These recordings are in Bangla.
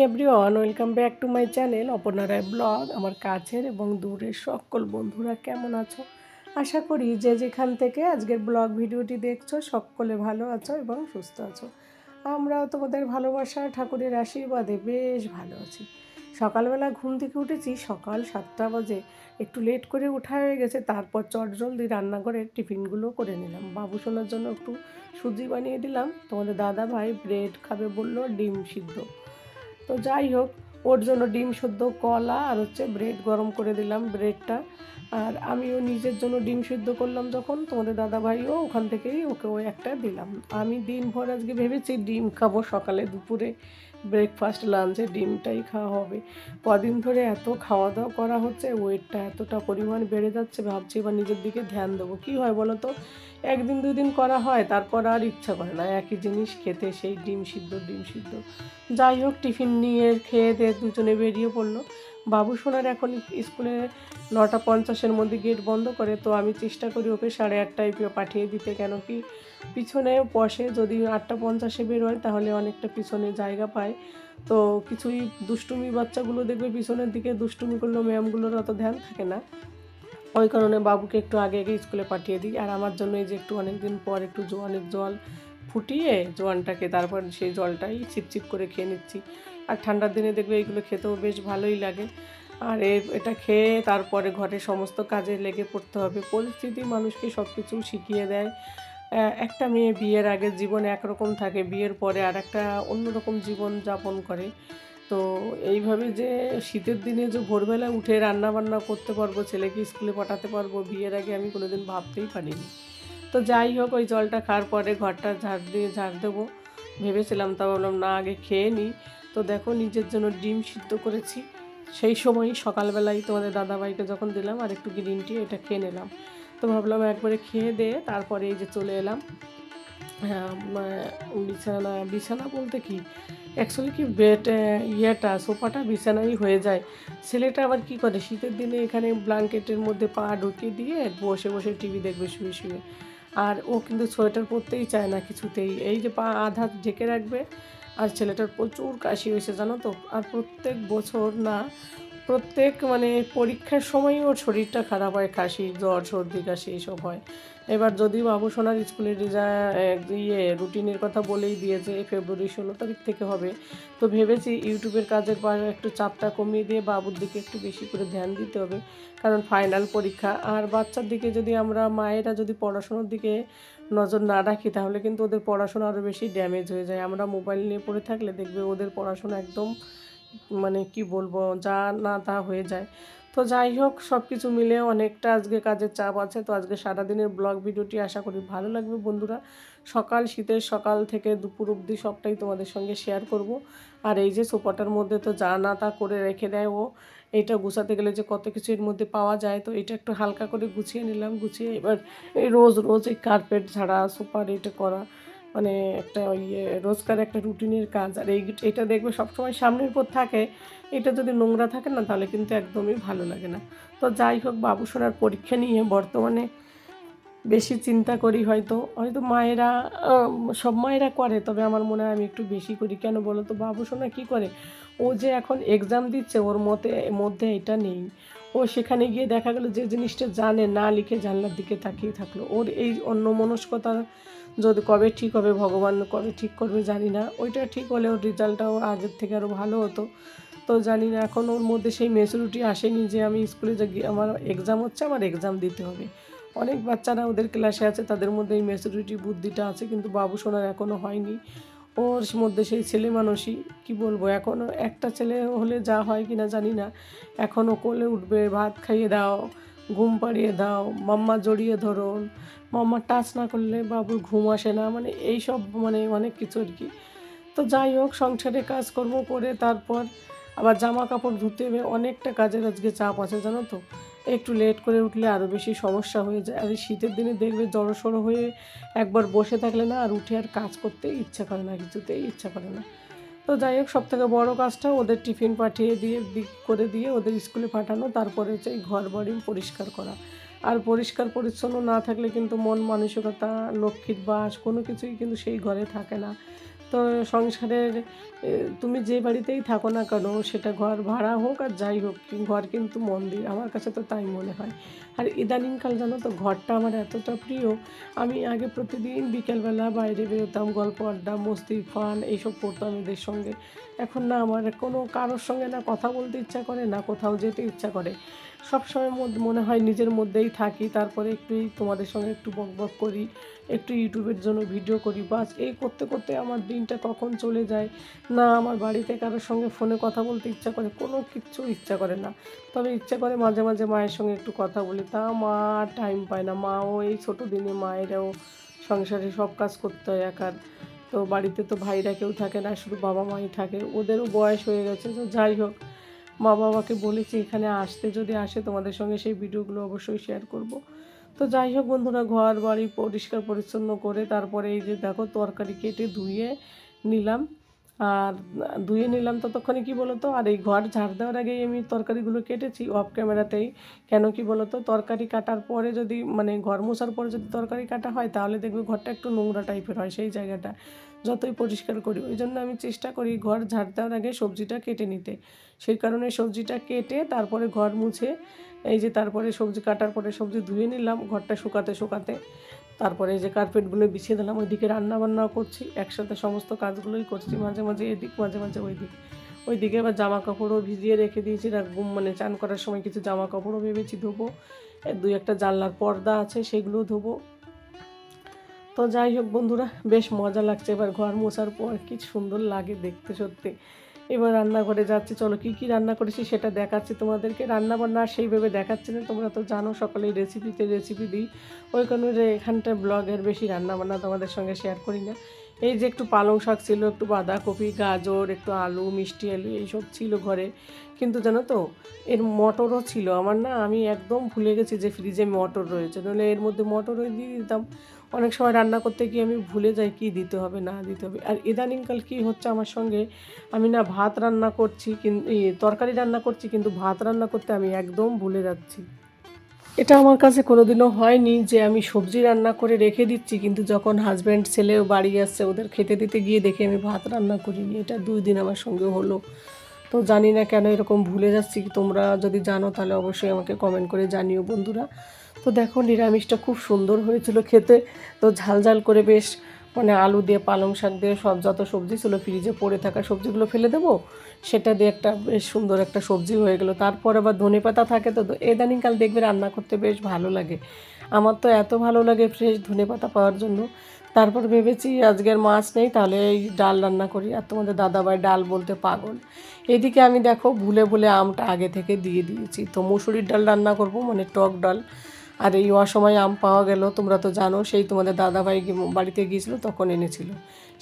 Everyone, welcome back to my channel Aparna Roy blog. আমার কাছের এবং দূরের সকল বন্ধুরা কেমন আছো? আশা করি যে যেখান থেকে আজকের ব্লগ ভিডিওটি দেখছো সকলে ভালো আছো এবং সুস্থ আছো। আমরাও তোমাদের ভালোবাসা ঠাকুরের আশীর্বাদে বেশ ভালো আছি। সকালবেলা ঘুম থেকে উঠেছি সকাল 7টা বাজে, একটু লেট করে ওঠা হয়ে গেছে। তারপর চটজলদি রান্নাঘরের টিফিনগুলো করে নিলাম। বাবু সোনার জন্য একটু সুজি বানিয়ে দিলাম। তোমাদের দাদা ভাই ব্রেড খাবে বললো, ডিম সিদ্ধ। তো যাই হোক, ওর জন্য ডিম সেদ্ধ, কলা আর ব্রেড গরম করে দিলাম ব্রেডটা। আর আমিও নিজের জন্য ডিম সিদ্ধ করলাম। যখন তোমাদের দাদাভাইও ওখান থেকেই ওকে ওই একটা দিলাম। আমি দিনভর আজকে ভেবেছি ডিম খাবো, সকালে দুপুরে ব্রেকফাস্ট লাঞ্চে ডিমটাই খাওয়া হবে। কদিন ধরে এত খাওয়া দাওয়া করা হচ্ছে, ওয়েটটা এতটা পরিমাণ বেড়ে যাচ্ছে, ভাবছি এবার নিজের দিকে ধ্যান দেবো। কী হয় বলো তো, একদিন দুদিন করা হয়, তারপর আর ইচ্ছা করে না একই জিনিস খেতে, সেই ডিম সিদ্ধ ডিম সিদ্ধ। যাই হোক, টিফিন নিয়ে খেয়ে দিয়ে দুজনে বেরিয়ে পড়লো। বাবু সোনার এখন স্কুলে 9:50-এর মধ্যে গেট বন্ধ করে, তো আমি চেষ্টা করি ওকে 8:30টায় পাঠিয়ে দিতে। কেন কি পিছনে বসে, যদি 8:50-এ বের হয় তাহলে অনেকটা পিছনে জায়গা পায়। তো কিছুই দুষ্টুমি বাচ্চাগুলো দেখবে পিছনের দিকে দুষ্টুমি করলেও ম্যামগুলোর অত ধ্যান থাকে না। ওই কারণে বাবুকে একটু আগে আগে স্কুলে পাঠিয়ে দিই। আর আমার জন্য এই যে একটু অনেক দিন পর একটু জোয়ানের জল ফুটিয়ে জোয়ানটাকে, তারপর সেই জলটাই চিপচিপ করে খেয়ে নিচ্ছি। আর ঠান্ডার দিনে দেখবে এইগুলো খেতেও বেশ ভালোই লাগে। আর এটা খেয়ে তারপরে ঘরের সমস্ত কাজে লেগে পড়তে হবে। পরিস্থিতি মানুষকে সব কিছু শিখিয়ে দেয়। একটা মেয়ে বিয়ের আগের জীবন একরকম থাকে, বিয়ের পরে আর একটা অন্যরকম জীবন যাপন করে। তো এইভাবে যে শীতের দিনে যে ভোরবেলা উঠে রান্না বান্না করতে পারবো, ছেলেকে স্কুলে পাঠাতে পারবো, বিয়ের আগে আমি কোনোদিন ভাবতেই পারিনি। তো যাই হোক, ওই জলটা খাওয়ার পরে ঘরটা ঝাড় দেবো ভেবেছিলাম, তা ভাবলাম না, আগে খেয়ে নিই। তো দেখো, নিজের জন্য ডিম সিদ্ধ করেছি। সেই সময়ই সকালবেলায় তোমাদের দাদাভাইকে যখন দিলাম আর একটু গ্রিন টি, এটা খেয়ে নিলাম। তো ভাবলাম একবারে খেয়ে দিয়ে তারপরে এই যে চলে এলাম। হ্যাঁ, বিছানা বিছানা বলতে কি, অ্যাকচুয়ালি কি বেড, সোফাটা বিছানাই হয়ে যায়। ছেলেটা আবার কি করে, শীতের দিনে এখানে ব্ল্যাঙ্কেটের মধ্যে পা ঢুকিয়ে দিয়ে বসে বসে টিভি দেখবে শুয়ে শুয়ে। আর ও কিন্তু সোয়েটার পরতেই চায় না কিছুতেই, এই যে পা আধা ঢেকে রাখবে। আর ছেলেটার প্রচুর কাশি হয়েছে জানো তো। আর প্রত্যেক বছর না, প্রত্যেক পরীক্ষার সময়ই ওর শরীরটা খারাপ হয়, কাশি জ্বর সর্দি কাশি এইসব হয়। এবার যদিও বাবু সোনার স্কুলের রুটিনের কথা বলেই দিয়েছে, ফেব্রুয়ারি 16 তারিখ থেকে হবে। তো ভেবেছি ইউটিউবের কাজের পর একটু চাপটা কমিয়ে দিয়ে বাবুর দিকে একটু বেশি করে ধ্যান দিতে হবে, কারণ ফাইনাল পরীক্ষা। আর বাচ্চার দিকে যদি আমরা মায়েরা যদি পড়াশোনার দিকে নজর না রাখি, তাহলে কিন্তু ওদের পড়াশোনা আরও বেশি ড্যামেজ হয়ে যায়। আমরা মোবাইল নিয়ে পড়ে থাকলে দেখবে ওদের পড়াশোনা একদম কি বলবো, যা না তা হয়ে যায়। তো যাই হোক, সব কিছু মিলে অনেকটা আজকে কাজের চাপ আছে। তো আজকে সারাদিনের ব্লগ ভিডিওটি আশা করি ভালো লাগবে বন্ধুরা। শীতের সকাল থেকে দুপুর অবধি সবটাই তোমাদের সঙ্গে শেয়ার করব। আর এই যে সোফাটার মধ্যে তো যা না তা করে রেখে দেয় ও, এইটা গুছাতে গেলে যে কত কিছু এর মধ্যে পাওয়া যায়। তো এটা একটু হালকা করে গুছিয়ে নিলাম। গুছিয়ে এবার এই রোজ রোজ এই কার্পেট ঝাড়া, সোফার এটা করা, একটা রোজকার একটা রুটিনের কাজ। আর এটা দেখবে সবসময় সামনের পর থাকে। এটা যদি নোংরা থাকে না, তাহলে কিন্তু একদমই ভালো লাগে না। তো যাই হোক, বাবু সোনার পরীক্ষা নিয়ে বর্তমানে বেশি চিন্তা করি। হয়তো হয়তো মায়েরা, সব মায়েরা করে, তবে আমার মনে হয় আমি একটু বেশি করি। কেন বলো তো, বাবু সোনা কী করে, ও যে এখন এক্সাম দিচ্ছে, ওর মধ্যে এটা নেই। ও সেখানে গিয়ে দেখা গেলো যে জিনিসটা জানে না, লিখে জানলার দিকে তাকিয়ে থাকলো। ওর এই অন্যমনস্কতা যদি কবে ঠিক হবে, ভগবান কবে ঠিক করবে জানি না। ওইটা ঠিক হলে ওর রেজাল্টটাও আগের থেকে আরও ভালো হতো। তো জানি না, এখন ওর মধ্যে সেই ম্যাচুরিটি আসেনি যে আমি স্কুলে যে আমার এক্সাম হচ্ছে, আমার এক্সাম দিতে হবে। অনেক বাচ্চারা ওদের ক্লাসে আছে, তাদের মধ্যে এই ম্যাচুরিটি বুদ্ধিটা আছে, কিন্তু বাবু সোনার এখনও হয়নি। ওর মধ্যে সেই ছেলে মানুষই, কী বলবো, এখনও একটা ছেলে হলে যা হয় কি না জানি না। এখনও কোলে উঠবে, ভাত খাইয়ে দাও, ঘুম পাড়িয়ে দাও, মাম্মা জড়িয়ে ধরুন, মাম্মা টাচ না করলে বাবুর ঘুম আসে না, এইসব অনেক কিছু আর কি। তো যাই হোক, সংসারে কাজকর্ম করে তারপর আবার জামা কাপড় ধুতে হবে, অনেকটা কাজের আজকে চাপ আছে জানো তো। একটু লেট করে উঠলে আরও বেশি সমস্যা হয়ে যায়। আর এই শীতের দিনে দেখবে জড়সড় হয়ে একবার বসে থাকলে না, আর উঠে আর কাজ করতেই ইচ্ছা করে না, কিছুতেই ইচ্ছা করে না। তো যাই হোক, সবথেকে বড় কাজটা ওদের টিফিন পাঠিয়ে দিয়ে করে দিয়ে ওদের স্কুলে পাঠানো, তারপরে হচ্ছে এই ঘর বাড়ি পরিষ্কার করা। আর পরিষ্কার পরিচ্ছন্ন না থাকলে কিন্তু মন মানসিকতা, লক্ষ্মীর বাস কোনো কিছুই কিন্তু সেই ঘরে থাকে না। তো সংসারের তুমি যে বাড়িতেই থাকো না কেন, সেটা ঘর ভাড়া হোক আর যাই হোক, ঘর কিন্তু মন্দির, আমার কাছে তো তাই মনে হয়। আর ইদানিংকাল জানো তো ঘরটা আমার এতটা প্রিয়, আমি আগে প্রতিদিন বিকেলবেলা বাইরে বেরোতাম, গল্প আড্ডা মস্তি ফান এইসব করতাম এদের সঙ্গে। এখন না আমার কোনো কারোর সঙ্গে না কথা বলতে ইচ্ছা করে, না কোথাও যেতে ইচ্ছা করে। সবসময় মনে হয় নিজের মধ্যেই থাকি, তারপরে একটু তোমাদের সঙ্গে একটু বক বক করি, একটু ইউটিউবের জন্য ভিডিও করি, বাস এই করতে করতে আমার দিনটা কখন চলে যায়। না আমার বাড়িতে কারোর সঙ্গে ফোনে কথা বলতে ইচ্ছা করে, কোনো কিচ্ছু ইচ্ছা করে না। তবে ইচ্ছা করে মাঝে মাঝে মায়ের সঙ্গে একটু কথা বলি, তা মা টাইম পায় না। মাও এই ছোটো দিনে মায়েরাও সংসারে সব কাজ করতে হয় একার। তো বাড়িতে তো ভাইরা কেউ থাকে না, শুধু বাবা মাই থাকে, ওদেরও বয়স হয়ে গেছে। তো যাই হোক, মা বাবাকে বলেছি এখানে আসতে, যদি আসে তোমাদের সঙ্গে সেই ভিডিওগুলো অবশ্যই শেয়ার করব। তো যাই হোক বন্ধুরা, ঘর বাড়ি পরিষ্কার পরিচ্ছন্ন করে তারপরে এই যে দেখো তরকারি কেটে ধুয়ে নিলাম। আর ধুয়ে নিলাম ততক্ষণে কি বলো তো, আর এই ঘর ঝাড় দেওয়ার আগেই আমি তরকারিগুলো কেটেছি অফ ক্যামেরাতেই। কেন কি বলো তো, তরকারি কাটার পরে যদি মানে ঘর মোছার পরে যদি তরকারি কাটা হয়, তাহলে দেখবে ঘরটা একটু নোংরা টাইপের হয় সেই জায়গাটা, যতই পরিষ্কার করি। ওই জন্য আমি চেষ্টা করি ঘর ঝাড় দেওয়ার আগে সবজিটা কেটে নিতে। সেই কারণে সবজিটা কেটে তারপরে ঘর মুছে, এই যে তারপরে সবজি কাটার পরে সবজি ধুয়ে নিলাম, ঘরটা শুকাতে শুকাতে তারপরে এই যে কার্পেটগুলো বিছিয়ে দিলাম। ওইদিকে রান্নাবান্নাও করছি, একসাথে সমস্ত কাজগুলোই করছি, মাঝে মাঝে এদিক মাঝে মাঝে ওইদিকে আবার জামা কাপড়ও ভিজিয়ে রেখে দিয়েছি, মানে চান করার সময় কিছু জামা কাপড়ও ভেবেছি ধোবো। দুই একটা জানলার পর্দা আছে সেগুলোও ধোবো। তো যাই হোক বন্ধুরা, বেশ মজা লাগছে এবার ঘর মোছার পর, কি সুন্দর লাগে দেখতে সত্যি। এবার রান্নাঘরে যাচ্ছি, চলো কী কী রান্না করেছি সেটা দেখাচ্ছি তোমাদেরকে। রান্নাবান্না সেইভাবে দেখাচ্ছি না, তোমরা তো জানো সকালেই রেসিপি দিই, ওই কারণে এখানটায় ব্লগের বেশি রান্নাবান্না তোমাদের সঙ্গে শেয়ার করি না। এই যে একটু পালং শাক ছিল, একটু বাঁধাকপি গাজর, একটু আলু মিষ্টি আলু এইসব ছিল ঘরে। কিন্তু জানো তো এর মটরও ছিল আমার, না আমি একদম ভুলে গেছি যে ফ্রিজে মটর রয়েছে, নাহলে এর মধ্যে মটরও দিয়ে দিতাম। অনেক সময় রান্না করতে গিয়ে আমি ভুলে যাই কী দিতে হবে না দিতে হবে। আর ইদানিংকাল কী হচ্ছে আমার সঙ্গে, আমি না ভাত রান্না করছি কিন্তু তরকারি রান্না করছি, কিন্তু ভাত রান্না করতে আমি একদম ভুলে যাচ্ছি। এটা আমার কাছে কোনোদিনও হয়নি যে আমি সবজি রান্না করে রেখে দিচ্ছি, কিন্তু যখন হাজব্যান্ড ছেলেও বাড়ি আসছে ওদের খেতে দিতে গিয়ে দেখে আমি ভাত রান্না করিনি। এটা 2 দিন আমার সঙ্গে হলো। তো জানি না কেন এরকম ভুলে যাচ্ছি, তোমরা যদি জানো তাহলে অবশ্যই আমাকে কমেন্ট করে জানিও বন্ধুরা। তো দেখো নিরামিষটা খুব সুন্দর হয়েছিল খেতে। তো ঝাল ঝাল করে বেশ, মানে আলু দিয়ে পালং শাক দিয়ে সব যত সবজি ছিল ফ্রিজে পড়ে থাকা সবজিগুলো ফেলে দেবো, সেটা দিয়ে একটা বেশ সুন্দর একটা সবজি হয়ে গেলো। তারপর আবার ধনেপাতা থাকে, তো ইদানিংকাল দেখবে রান্না করতে বেশ ভালো লাগে। আমার তো এত ভালো লাগে ফ্রেশ ধনেপাতা পাওয়ার জন্য। তারপর ভেবেছি আজকের মাছ নেই, তাহলে এই ডাল রান্না করি। আর তোমাদের দাদাভাই ডাল বলতে পাগল। এদিকে আমি দেখো ভুলে ভুলে আমটা আগে থেকে দিয়ে দিয়েছি। তো মুসুরির ডাল রান্না করব, মানে টক ডাল। আর এই অসময়ে আম পাওয়া গেল, তোমরা তো জানো, সেই তোমাদের দাদাভাই বাড়িতে গিয়েছিলো তখন এনেছিল।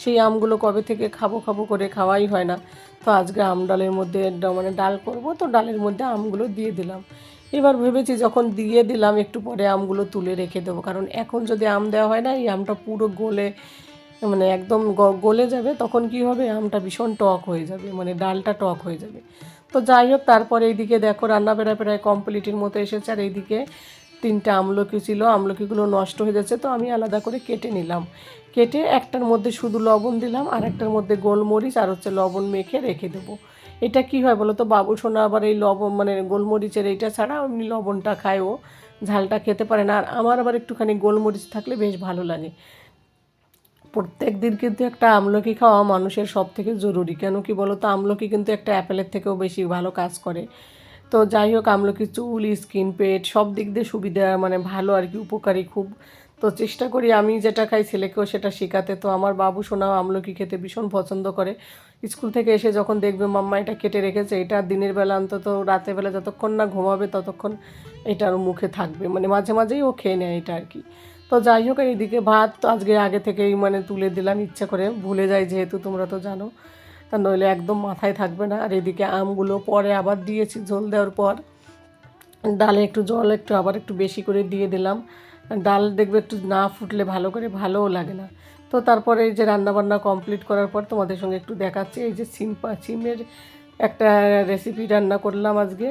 সেই আমগুলো কবে থেকে খাবো খাবো করে খাওয়াই হয় না। তো আজকে আম ডালের মধ্যে মানে ডাল করব, তো ডালের মধ্যে আমগুলো দিয়ে দিলাম। এবার ভেবেছি যখন দিয়ে দিলাম একটু পরে আমগুলো তুলে রেখে দেবো, কারণ এখন যদি আম দেওয়া হয় না, এই আমটা পুরো গলে, মানে একদম গলে যাবে, তখন কি হবে আমটা ভীষণ টক হয়ে যাবে, মানে ডালটা টক হয়ে যাবে। তো যাই হোক, তারপরে এইদিকে দেখো রান্না প্রায় কমপ্লিটের মতো এসেছে। আর এইদিকে 3টে আমলকি ছিল, আমলকিগুলো নষ্ট হয়ে যাচ্ছে, তো আমি আলাদা করে কেটে নিলাম। কেটে একটার মধ্যে শুধু লবণ দিলাম, আর একটার মধ্যে গোলমরিচ আর লবণ মেখে রেখে দেবো। এটা কি হয় বলো তো, বাবু সোনা আবার এই লবণ মানে গোলমরিচের এইটা ছাড়া এমনি লবণটা খায়, ও ঝালটা খেতে পারে না। আর আমার আবার একটুখানি গোলমরিচ থাকলে বেশ ভালো লাগে। প্রত্যেক দিন কিন্তু একটা আমলকি খাওয়া মানুষের সব থেকে জরুরি। কেন কি বলো তো, আমলকি কিন্তু একটা অ্যাপেলের থেকেও বেশি ভালো কাজ করে। তো যাই হোক, আমলকি চুল স্কিন পেট সব দিক দিয়ে সুবিধা, মানে ভালো আর কি, উপকারী খুব। তো চেষ্টা করি আমি যেটা খাই ছেলেকেও সেটা শেখাতে। তো আমার বাবু সোনাও আমলকি খেতে ভীষণ পছন্দ করে। স্কুল থেকে এসে যখন দেখবে মাম্মা এটা কেটে রেখেছে, এটা দিনের বেলা অন্তত, রাতের বেলা যতক্ষণ না ঘুমাবে ততক্ষণ এটার মুখে থাকবে, মানে মাঝে মাঝেই ও খেয়ে নেয় এটা আর কি। তো যাই হোক, এইদিকে ভাত তো আজকে আগে থেকেই মানে তুলে দিলাম, ইচ্ছা করে ভুলে যাই যেহেতু, তোমরা তো জানো, তা নইলে একদম মাথায় থাকবে না। আর এদিকে আমগুলো পরে আবার দিয়েছি, ঝোল দেওয়ার পর ডালে একটু জল আবার একটু বেশি করে দিয়ে দিলাম। ডাল দেখবে একটু না ফুটলে ভালো করে ভালোও লাগে না। তো তারপরে এই যে রান্নাবান্না কমপ্লিট করার পর তোমাদের সঙ্গে একটু দেখাচ্ছি, এই যে সিমের একটা রেসিপি রান্না করলাম আজকে।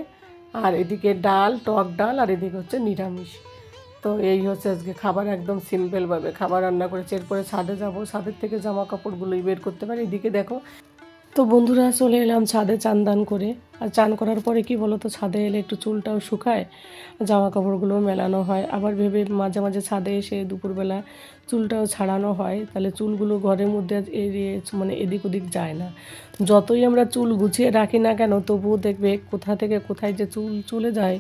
আর এদিকে ডাল, টক ডাল, আর এদিকে হচ্ছে নিরামিষ। তো এই হচ্ছে আজকে খাবার, একদম সিম্পলভাবে খাবার রান্না করেছি। এরপরে ছাদে যাব, ছাদের থেকে জামা কাপড়গুলোই বের করতে পারি। এদিকে দেখো, তো বন্ধুরা চলে এলাম ছাদে চান দান করে। আর চান করার পরে কি বলো তো, ছাদে এলে একটু চুলটাও শুকায়, জামা কাপড়গুলোও মেলানো হয়। আবার ভেবে মাঝে মাঝে ছাদে এসে দুপুরবেলা চুলটাও ছাড়ানো হয়, তাহলে চুলগুলো ঘরের মধ্যে এড়িয়ে মানে এদিক ওদিক যায় না। যতই আমরা চুল গুছিয়ে রাখি না কেন, তবুও দেখবে কোথা থেকে কোথায় যে চুল চলে যায়।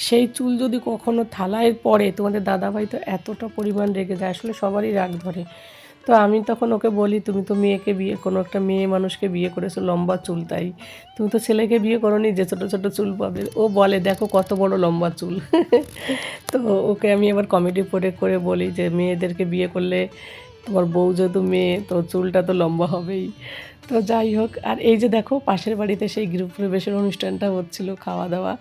সেই চুল যদি কখনো থালায় পড়ে, তোমাদের দাদাভাই তো এতটা পরিমাণ রেগে যায়, আসলে সবারই রাগ ধরে। তো আমি তখন ওকে বলি, তুমি তো মেয়েকে বিয়ে, কোনো একটা মেয়ে মানুষকে বিয়ে করেছো, লম্বা চুল, তাই তুমি তো ছেলেকে বিয়ে করোনি যে ছোটো ছোটো চুল পাবে। ও বলে দেখো কত বড় লম্বা চুল। তো ওকে আমি আবার কমেডি করে বলি যে মেয়েদেরকে বিয়ে করলে, তোমার বউ যেহেতু মেয়ে, তো চুলটা তো লম্বা হবেই। তো যাই হোক, আর এই যে দেখো পাশের বাড়িতে সেই গৃহপ্রবেশের অনুষ্ঠানটা হচ্ছিল, খাওয়া দাওয়া,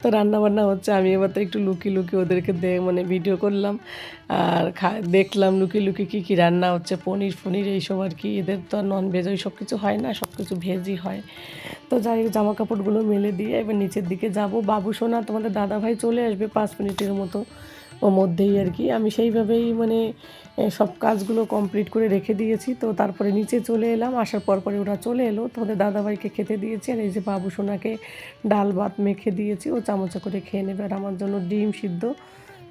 তো রান্নাবান্না হচ্ছে। আমি এবার তো একটু লুকিয়ে লুকিয়ে ওদেরকে মানে ভিডিও করলাম, আর দেখলাম লুকিয়ে লুকিয়ে কী কী রান্না হচ্ছে, পনির ফনির এইসব আর কি। এদের তো আর ননভেজ ওই সব কিছু হয় না, সব কিছু ভেজই হয়। তো যাই হোক, জামা কাপড়গুলো মেলে দিয়ে এবার নিচের দিকে যাব। বাবু সোনা তোমাদের দাদাভাই চলে আসবে 5 মিনিটের মতো ও মধ্যেই আর কি। আমি সেইভাবেই মানে সব কাজগুলো কমপ্লিট করে রেখে দিয়েছি। তো তারপরে নিচে চলে এলাম, আসার পরে ওরা চলে এলো, তোমাদের দাদাভাইকে খেতে দিয়েছি। আর এই যে বাবু সোনাকে ডাল ভাত মেখে দিয়েছি, ও চামচা করে খেয়ে নেবে। আর আমার জন্য ডিম সিদ্ধ,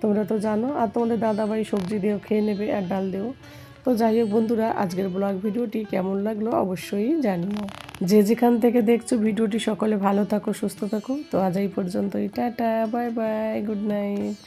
তোমরা তো জানো। আর তোমাদের দাদাভাই সবজি দিয়েও খেয়ে নেবে আর ডাল দিয়েও। তো যাই হোক বন্ধুরা, আজকের ব্লগ ভিডিওটি কেমন লাগলো অবশ্যই জানিও। যে যেখান থেকে দেখছো ভিডিওটি, সকলে ভালো থাকো, সুস্থ থাকো। তো আজ এই পর্যন্তই, tata, bye bye, good night.